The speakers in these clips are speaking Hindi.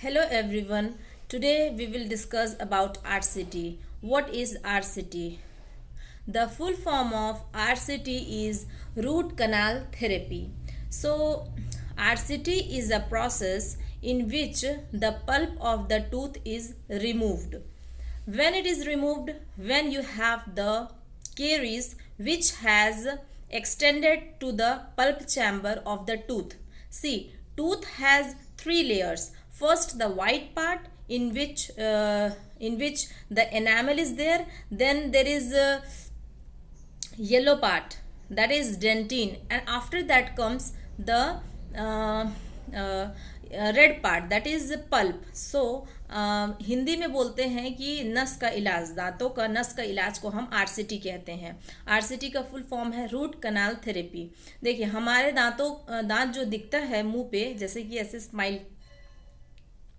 Hello everyone. Today we will discuss about RCT. What is RCT? The full form of RCT is root canal therapy. So RCT is a process in which the pulp of the tooth is removed. When it is removed, when you have the caries which has extended to the pulp chamber of the tooth. See, tooth has three layers. First, the white part in which the enamel is there. Then there is a yellow part, that is dentine, and after that comes the uh, uh, red part, that is pulp. So Hindi में बोलते हैं कि नस का इलाज, दांतों का नस का इलाज को हम आरसीटी कहते हैं. आरसीटी का फुल फॉर्म है रूट कनाल थेरेपी. देखिए हमारे दांत जो दिखता है मुंह पे, जैसे कि ऐसे स्माइल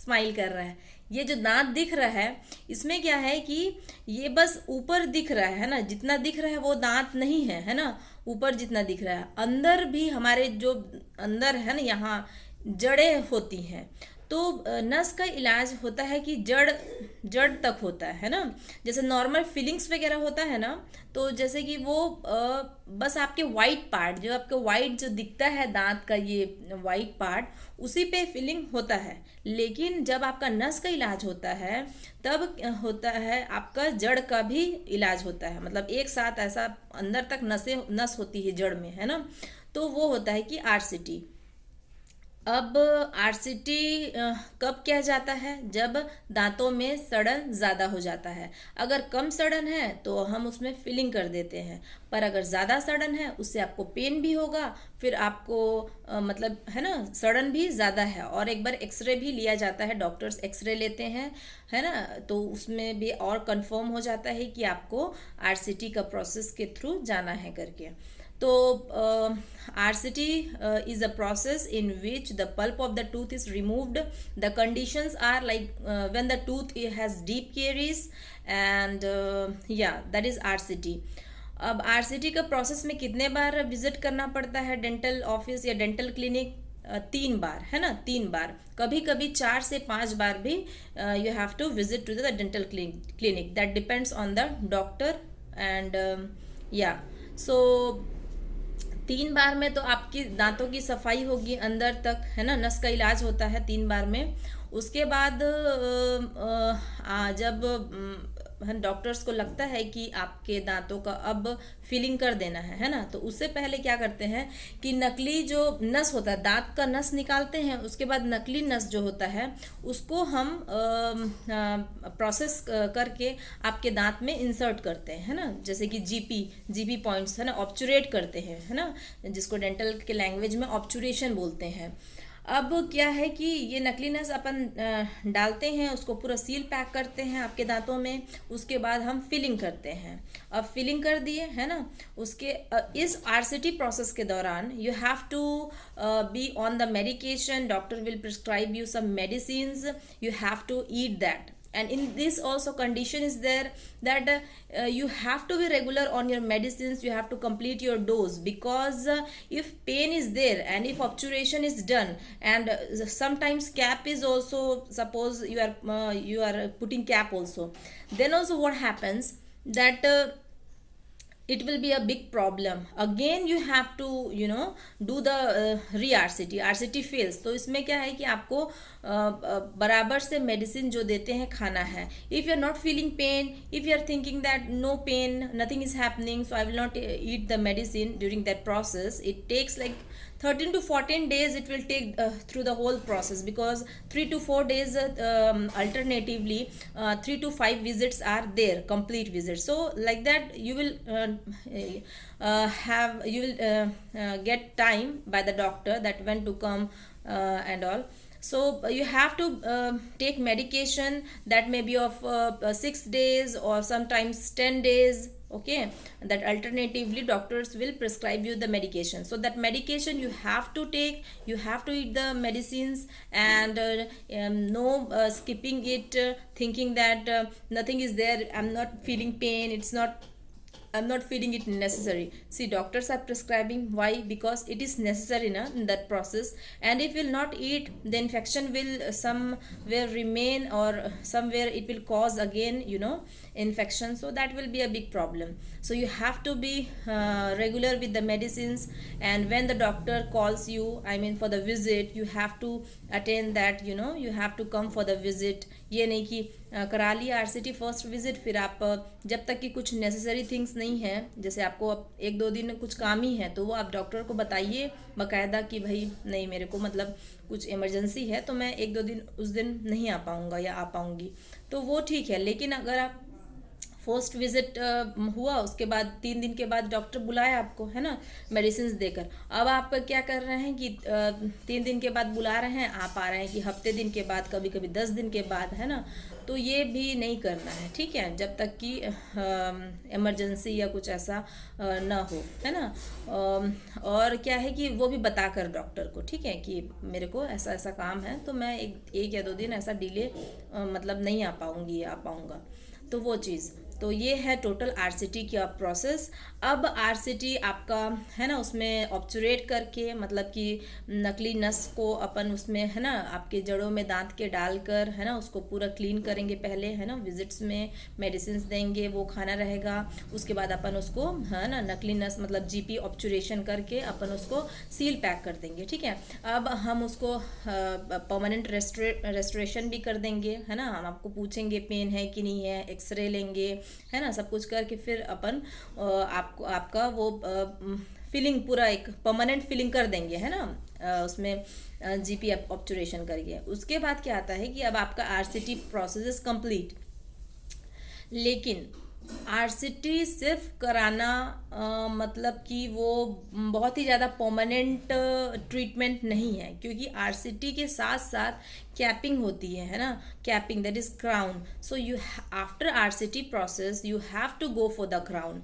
स्माइल कर रहा है, ये जो दांत दिख रहा है इसमें क्या है कि ये बस ऊपर दिख रहा है ना, जितना दिख रहा है वो दांत नहीं है, है ना. ऊपर जितना दिख रहा है, अंदर भी हमारे जो अंदर है ना, यहाँ जड़ें होती हैं. तो नस का इलाज होता है कि जड़ जड़ तक होता है ना. जैसे नॉर्मल फीलिंग्स वगैरह होता है ना, तो जैसे कि वो बस आपके वाइट पार्ट, जो आपके वाइट जो दिखता है दांत का, ये वाइट पार्ट, उसी पे फीलिंग होता है. लेकिन जब आपका नस का इलाज होता है तब होता है आपका जड़ का भी इलाज होता है. मतलब एक साथ ऐसा अंदर तक नस होती है जड़ में, है ना. तो वो होता है कि आरसीटी. अब आरसीटी कब किया जाता है? जब दांतों में सड़न ज़्यादा हो जाता है. अगर कम सड़न है तो हम उसमें फिलिंग कर देते हैं, पर अगर ज़्यादा सड़न है उससे आपको पेन भी होगा, फिर आपको मतलब है ना, सड़न भी ज़्यादा है. और एक बार एक्सरे भी लिया जाता है, डॉक्टर्स एक्सरे लेते हैं, है ना, तो उसमें भी और कंफर्म हो जाता है कि आपको आरसीटी का प्रोसेस के थ्रू जाना है करके. तो RCT is a process in which the pulp of the tooth is removed. The conditions are like when the tooth has deep caries, and yeah, that is RCT. अब RCT का प्रोसेस में कितने बार विजिट करना पड़ता है डेंटल ऑफिस या डेंटल क्लिनिक? 3 बार, है ना, 3 बार. कभी कभी 4 से 5 बार भी you have to visit to the dental clinic. That depends on the doctor. And या सो 3 बार में तो आपकी दांतों की सफाई होगी अंदर तक, है ना. नस का इलाज होता है 3 बार में. उसके बाद जब डॉक्टर्स को लगता है कि आपके दांतों का अब फिलिंग कर देना है ना, तो उससे पहले क्या करते हैं कि नकली जो नस होता है, दांत का नस निकालते हैं, उसके बाद नकली नस जो होता है उसको हम प्रोसेस करके आपके दांत में इंसर्ट करते हैं, है ना. जैसे कि जीपी पॉइंट्स, है ना, ऑब्चुरेट करते हैं, है ना, जिसको डेंटल के लैंग्वेज में ऑब्चुरेशन बोलते हैं. अब क्या है कि ये नकली नस अपन डालते हैं, उसको पूरा सील पैक करते हैं आपके दांतों में. उसके बाद हम फिलिंग करते हैं. अब फिलिंग कर दिए, है ना. उसके इस आरसीटी प्रोसेस के दौरान you have to be on the medication. Doctor will prescribe you some medicines. You have to eat that. And in this also condition is there that you have to be regular on your medicines. You have to complete your dose, because if pain is there and if obturation is done, and sometimes cap is also, suppose you are putting cap also, then also what happens that it will be a big problem. Again you have to do the RCT fails. तो इसमें क्या है कि आपको बराबर से मेडिसिन जो देते हैं खाना है. If you are not feeling pain, if you are thinking that no pain, nothing is happening, so I will not eat the medicine during that process. It takes like 13 to 14 days it will take through the whole process, because 3 to 4 days alternatively 3 to 5 visits are there, complete visits. So like that you will get time by the doctor that when to come and all. So you have to take medication that may be of 6 days or sometimes 10 days. Okay, that alternatively doctors will prescribe you the medication. So that medication you have to take, you have to eat the medicines, and no skipping it, thinking that nothing is there, I'm not feeling pain, it's not I'm not feeling it necessary. See, doctors are prescribing. Why? Because it is necessary na, in that process. And if you will not eat, the infection will somewhere remain, or somewhere it will cause again, infection. So that will be a big problem. So you have to be regular with the medicines. And when the doctor calls you, I mean for the visit, you have to attend that. You have to come for the visit. ये नहीं कि करा लिया आरसीटी फर्स्ट विजिट, फिर आप जब तक कि कुछ नेसेसरी थिंग्स नहीं है, जैसे आपको अब 1-2 दिन कुछ काम ही है, तो वो आप डॉक्टर को बताइए बाकायदा कि भाई नहीं, मेरे को मतलब कुछ इमरजेंसी है, तो मैं 1-2 दिन उस दिन नहीं आ पाऊँगा या आ पाऊँगी, तो वो ठीक है। लेकिन अगर आप फर्स्ट विजिट हुआ, उसके बाद 3 दिन के बाद डॉक्टर बुलाया आपको, है ना, मेडिसिन देकर, अब आप क्या कर रहे हैं कि 3 दिन के बाद बुला रहे हैं, आप आ रहे हैं कि हफ्ते दिन के बाद, कभी कभी 10 दिन के बाद, है ना, तो ये भी नहीं करना है, ठीक है, जब तक कि इमरजेंसी या कुछ ऐसा ना हो, है ना। और क्या है कि वो भी बता कर डॉक्टर को, ठीक है, कि मेरे को ऐसा ऐसा काम है, तो मैं एक या 2 दिन ऐसा डिले मतलब नहीं आ पाऊँगी या आ पाऊँगा, तो वो चीज़। तो ये है टोटल आरसीटी का प्रोसेस। अब आरसीटी आपका, है ना, उसमें ऑब्चुरेट करके, मतलब कि नकली नस को अपन उसमें, है ना, आपके जड़ों में दांत के डालकर, है ना, उसको पूरा क्लीन करेंगे पहले, है ना, विजिट्स में मेडिसिन देंगे, वो खाना रहेगा, उसके बाद अपन उसको, है ना, नकली नस मतलब जीपी ऑब्चुरेशन करके अपन उसको सील पैक कर देंगे, ठीक है। अब हम उसको परमानेंट रेस्टोरेशन भी कर देंगे, है ना, हम आपको पूछेंगे पेन है कि नहीं है, एक्सरे लेंगे, है ना, सब कुछ करके फिर अपन आपका वो फिलिंग पूरा एक परमानेंट फिलिंग कर देंगे, है ना, उसमें जीपी ऑब्चुरेशन करके। उसके बाद क्या आता है कि अब आपका आरसीटी प्रोसेस इज कंप्लीट। लेकिन आरसीटी सिर्फ कराना मतलब कि वो बहुत ही ज़्यादा परमानेंट ट्रीटमेंट नहीं है, क्योंकि आरसीटी के साथ साथ कैपिंग होती है ना, capping that is crown. So you after RCT process you have to go for the crown.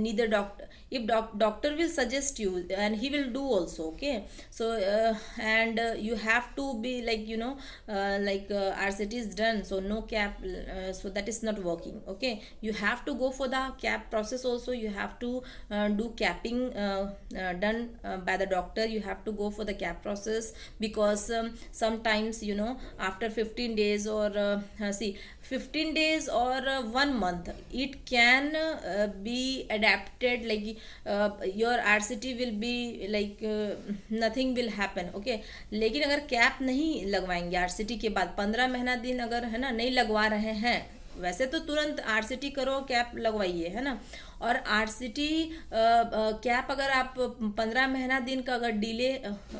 Neither doctor, if doctor will suggest you, and he will do also, okay, so and you have to be like, RCT is done, so no cap, so that is not working, okay, you have to go for the cap process also. You have to do capping done by the doctor. You have to go for the cap process, because sometimes, after 15 days or 15 days or 1 month, it can be adapted, like your RCT will be like nothing will happen, okay। लेकिन अगर कैप नहीं लगवाएंगे RCT के बाद 15 महीना दिन अगर, है ना, नहीं लगवा रहे हैं, वैसे तो तुरंत आरसीटी करो, कैप लगवाइए, है ना। और आरसीटी कैप अगर आप 15 महीना दिन का अगर डिले,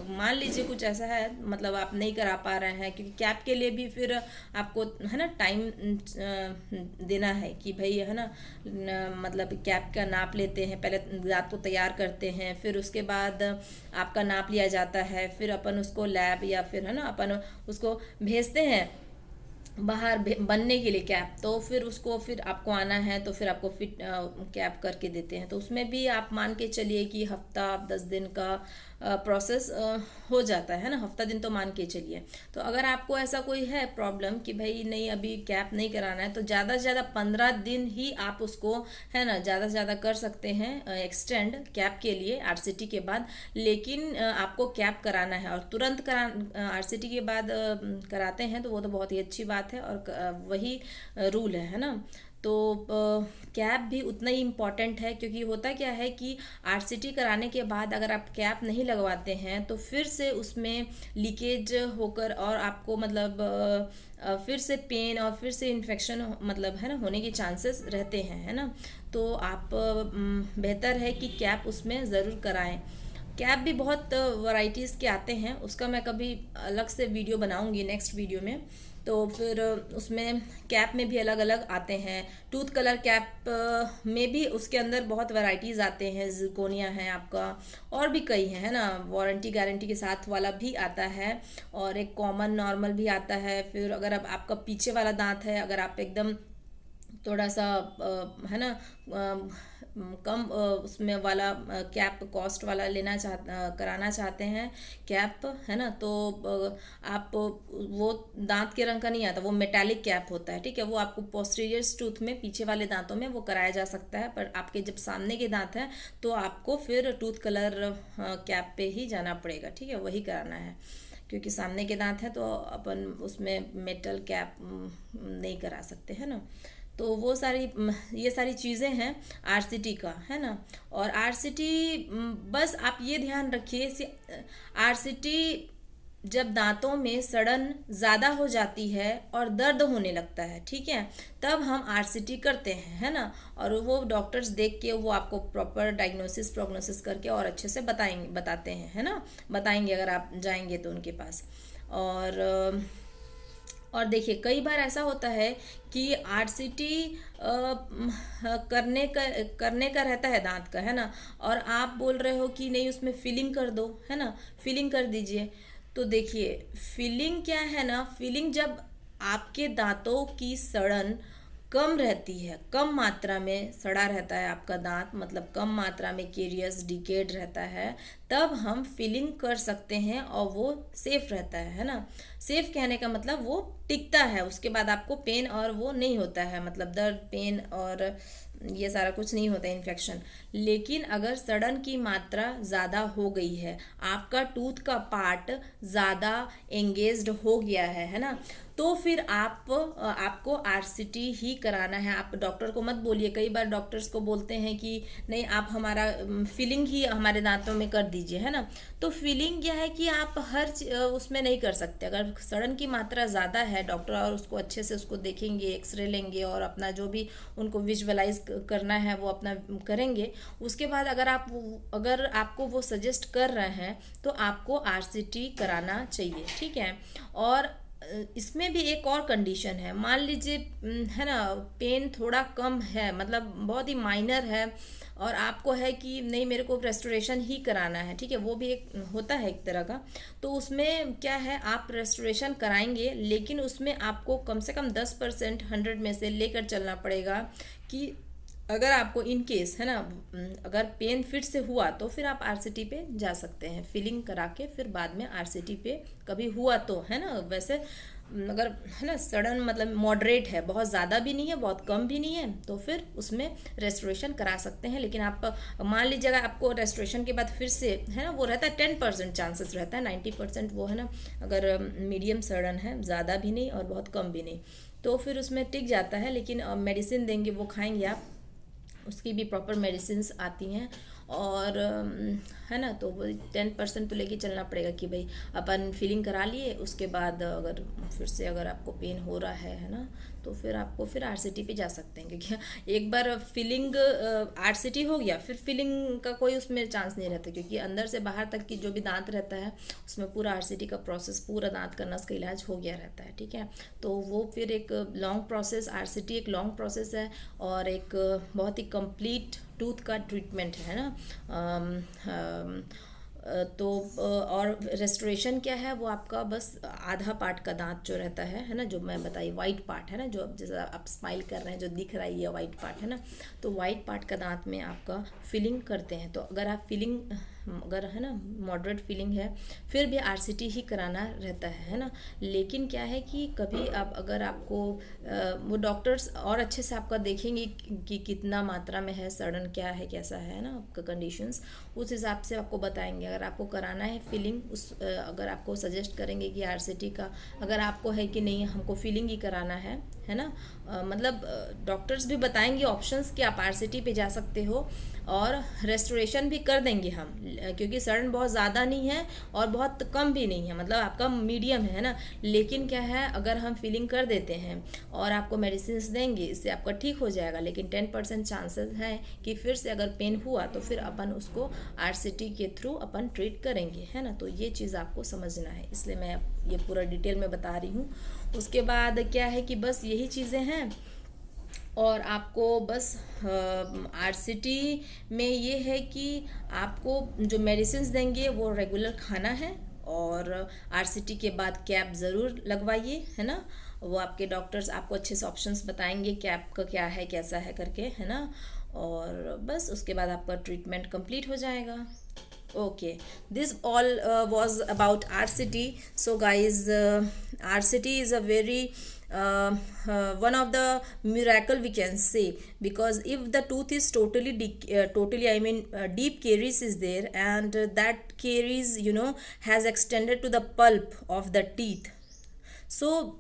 मान लीजिए कुछ ऐसा है, मतलब आप नहीं करा पा रहे हैं, क्योंकि कैप के लिए भी फिर आपको, है ना, टाइम देना है कि भाई, है ना, मतलब कैप का नाप लेते हैं, पहले दांत को तैयार करते हैं, फिर उसके बाद आपका नाप लिया जाता है, फिर अपन उसको लैब या फिर, है ना, अपन उसको भेजते हैं बाहर बनने के लिए कैप, तो फिर उसको फिर आपको आना है, तो फिर आपको फिट कैप करके देते हैं। तो उसमें भी आप मान के चलिए कि हफ्ता 10 दिन का प्रोसेस हो जाता है ना, हफ्ता दिन तो मान के चलिए। तो अगर आपको ऐसा कोई है प्रॉब्लम कि भाई नहीं अभी कैप नहीं कराना है, तो ज़्यादा से ज़्यादा 15 दिन ही आप उसको, है ना, ज़्यादा से ज़्यादा कर सकते हैं एक्सटेंड कैप के लिए आरसीटी के बाद। लेकिन आपको कैप कराना है और तुरंत आरसीटी के बाद कराते हैं, तो वो तो बहुत ही अच्छी बात है, और वही रूल है ना। तो कैप भी उतना ही इम्पॉर्टेंट है, क्योंकि होता क्या है कि आरसीटी कराने के बाद अगर आप कैप नहीं लगवाते हैं, तो फिर से उसमें लीकेज होकर और आपको मतलब फिर से पेन और फिर से इन्फेक्शन, मतलब, है ना, होने के चांसेस रहते हैं, है ना। तो आप बेहतर है कि कैप उसमें ज़रूर कराएं। कैप भी बहुत वैरायटीज़ के आते हैं, उसका मैं कभी अलग से वीडियो बनाऊंगी नेक्स्ट वीडियो में। तो फिर उसमें कैप में भी अलग अलग आते हैं। टूथ कलर कैप में भी उसके अंदर बहुत वैरायटीज़ आते हैं, जिरकोनिया है आपका, और भी कई हैं, है ना, वारंटी गारंटी के साथ वाला भी आता है, और एक कॉमन नॉर्मल भी आता है। फिर अगर अब आपका पीछे वाला दांत है, अगर आप एकदम थोड़ा सा है ना कम उसमें वाला कैप कॉस्ट वाला कराना चाहते हैं कैप, है ना, तो आप वो दांत के रंग का नहीं आता, वो मेटालिक कैप होता है, ठीक है, वो आपको पोस्टीरियर टूथ में पीछे वाले दांतों में वो कराया जा सकता है। पर आपके जब सामने के दांत हैं तो आपको फिर टूथ कलर कैप पे ही जाना पड़ेगा, ठीक है, वही कराना है, क्योंकि सामने के दांत हैं तो अपन उसमें मेटल कैप नहीं करा सकते, है ना। तो वो सारी ये सारी चीज़ें हैं आरसीटी का, है ना। और आरसीटी बस आप ये ध्यान रखिए, आरसीटी जब दांतों में सड़न ज़्यादा हो जाती है और दर्द होने लगता है, ठीक है, तब हम आरसीटी करते हैं, है ना। और वो डॉक्टर्स देख के वो आपको प्रॉपर डायग्नोसिस प्रोग्नोसिस करके और अच्छे से बताते हैं, है ना, बताएंगे अगर आप जाएंगे तो उनके पास। और देखिए कई बार ऐसा होता है कि आरसीटी करने का रहता है दांत का, है ना, और आप बोल रहे हो कि नहीं उसमें फिलिंग कर दो, है ना, फिलिंग कर दीजिए। तो देखिए फिलिंग क्या है ना, फिलिंग जब आपके दांतों की सड़न कम रहती है, कम मात्रा में सड़ा रहता है आपका दांत, मतलब कम मात्रा में केरियस डिकेड रहता है, तब हम फिलिंग कर सकते हैं और वो सेफ रहता है ना। सेफ कहने का मतलब वो टिकता है, उसके बाद आपको पेन और वो नहीं होता है, मतलब दर्द पेन और ये सारा कुछ नहीं होता है, इन्फेक्शन। लेकिन अगर सड़न की मात्रा ज़्यादा हो गई है, आपका टूथ का पार्ट ज़्यादा एंगेज्ड हो गया है ना, तो फिर आपको आरसीटी ही कराना है। आप डॉक्टर को मत बोलिए, कई बार डॉक्टर्स को बोलते हैं कि नहीं आप हमारा फिलिंग ही हमारे दांतों में कर दीजिए, है ना। तो फिलिंग क्या है कि आप उसमें नहीं कर सकते। अगर सड़न की मात्रा ज़्यादा है, डॉक्टर और उसको अच्छे से उसको देखेंगे, एक्सरे लेंगे और अपना जो भी उनको विजुअलाइज करना है वो अपना करेंगे। उसके बाद अगर आपको वो सजेस्ट कर रहे हैं तो आपको आरसीटी कराना चाहिए, ठीक है। और इसमें भी एक और कंडीशन है, मान लीजिए है ना, पेन थोड़ा कम है, मतलब बहुत ही माइनर है, और आपको है कि नहीं मेरे को रेस्टोरेशन ही कराना है, ठीक है, वो भी एक होता है एक तरह का। तो उसमें क्या है, आप रेस्टोरेशन कराएंगे लेकिन उसमें आपको कम से कम 10% 100 में से लेकर चलना पड़ेगा कि अगर आपको इन केस, है ना, अगर पेन फिर से हुआ तो फिर आप आरसीटी पे जा सकते हैं, फिलिंग करा के फिर बाद में आरसीटी पे कभी हुआ तो, है ना। वैसे अगर है ना सडन मतलब मॉडरेट है, बहुत ज़्यादा भी नहीं है बहुत कम भी नहीं है, तो फिर उसमें रेस्टोरेशन करा सकते हैं। लेकिन आप मान लीजिए अगर आपको रेस्टोरेशन के बाद फिर से, है ना, वो रहता है 10% चांसेस रहता है, 90% वो, है ना, अगर मीडियम सडन है, ज़्यादा भी नहीं और बहुत कम भी नहीं, तो फिर उसमें टिक जाता है। लेकिन मेडिसिन देंगे वो खाएंगे आप, उसकी भी प्रॉपर मेडिसिन आती हैं, और है ना, तो वो 10% तो लेके चलना पड़ेगा कि भाई अपन फीलिंग करा लिए, उसके बाद अगर फिर से अगर आपको पेन हो रहा है ना, तो फिर आपको फिर आरसीटी पे जा सकते हैं, क्योंकि एक बार फीलिंग आरसीटी हो गया फिर फीलिंग का कोई उसमें चांस नहीं रहता, क्योंकि अंदर से बाहर तक की जो भी दांत रहता है उसमें पूरा आरसीटी का प्रोसेस, पूरा दांत का नस का इलाज हो गया रहता है, ठीक है। तो वो फिर एक लॉन्ग प्रोसेस, आरसीटी एक लॉन्ग प्रोसेस है और एक बहुत ही कंप्लीट टूथ का ट्रीटमेंट है ना। तो और रेस्टोरेशन क्या है, वो आपका बस आधा पार्ट का दांत जो रहता है ना, जो मैं बताई वाइट पार्ट है ना, जो अब जैसा आप स्माइल कर रहे हैं जो दिख रहा है ये वाइट पार्ट है ना, तो वाइट पार्ट का दांत में आपका फिलिंग करते हैं। तो अगर आप फिलिंग अगर है ना मॉडरेट फीलिंग है फिर भी आरसीटी ही कराना रहता है ना। लेकिन क्या है कि कभी आप अगर आपको वो डॉक्टर्स और अच्छे से आपका देखेंगे कि कितना मात्रा में है, सडन क्या है, कैसा है ना आपका कंडीशंस, उस हिसाब से आपको बताएंगे। अगर आपको कराना है फीलिंग, अगर आपको सजेस्ट करेंगे कि आरसीटी का, अगर आपको है कि नहीं हमको फीलिंग ही कराना है ना, मतलब डॉक्टर्स भी बताएंगे ऑप्शंस कि आप आरसीटी पे जा सकते हो और रेस्टोरेशन भी कर देंगे हम, क्योंकि सडन बहुत ज़्यादा नहीं है और बहुत कम भी नहीं है, मतलब आपका मीडियम है ना। लेकिन क्या है, अगर हम फीलिंग कर देते हैं और आपको मेडिसिन देंगे, इससे आपका ठीक हो जाएगा, लेकिन 10% चांसेस हैं कि फिर से अगर पेन हुआ तो फिर अपन उसको आरसीटी के थ्रू अपन ट्रीट करेंगे, है ना। तो ये चीज़ आपको समझना है, इसलिए मैं ये पूरा डिटेल में बता रही हूँ। उसके बाद क्या है कि बस यही चीज़ें हैं, और आपको बस आरसीटी में ये है कि आपको जो मेडिसिन देंगे वो रेगुलर खाना है, और आरसीटी के बाद कैप ज़रूर लगवाइए, है ना। वो आपके डॉक्टर्स आपको अच्छे से ऑप्शंस बताएंगे कैप का क्या है कैसा है करके, है ना। और बस उसके बाद आपका ट्रीटमेंट कंप्लीट हो जाएगा। Okay, this all was about RCT. So, guys, RCT is a very one of the miracle we can say, because if the tooth is totally, I mean, deep caries is there, and that caries, has extended to the pulp of the teeth. So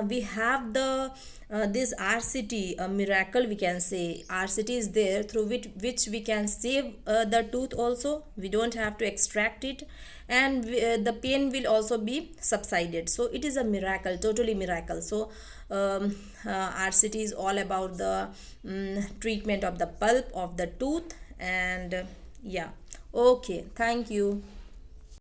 we have the this RCT, a miracle we can say. RCT is there through which we can save the tooth also. We don't have to extract it, and the pain will also be subsided. So it is a miracle, totally miracle. So RCT is all about the treatment of the pulp of the tooth, and yeah. Okay, thank you.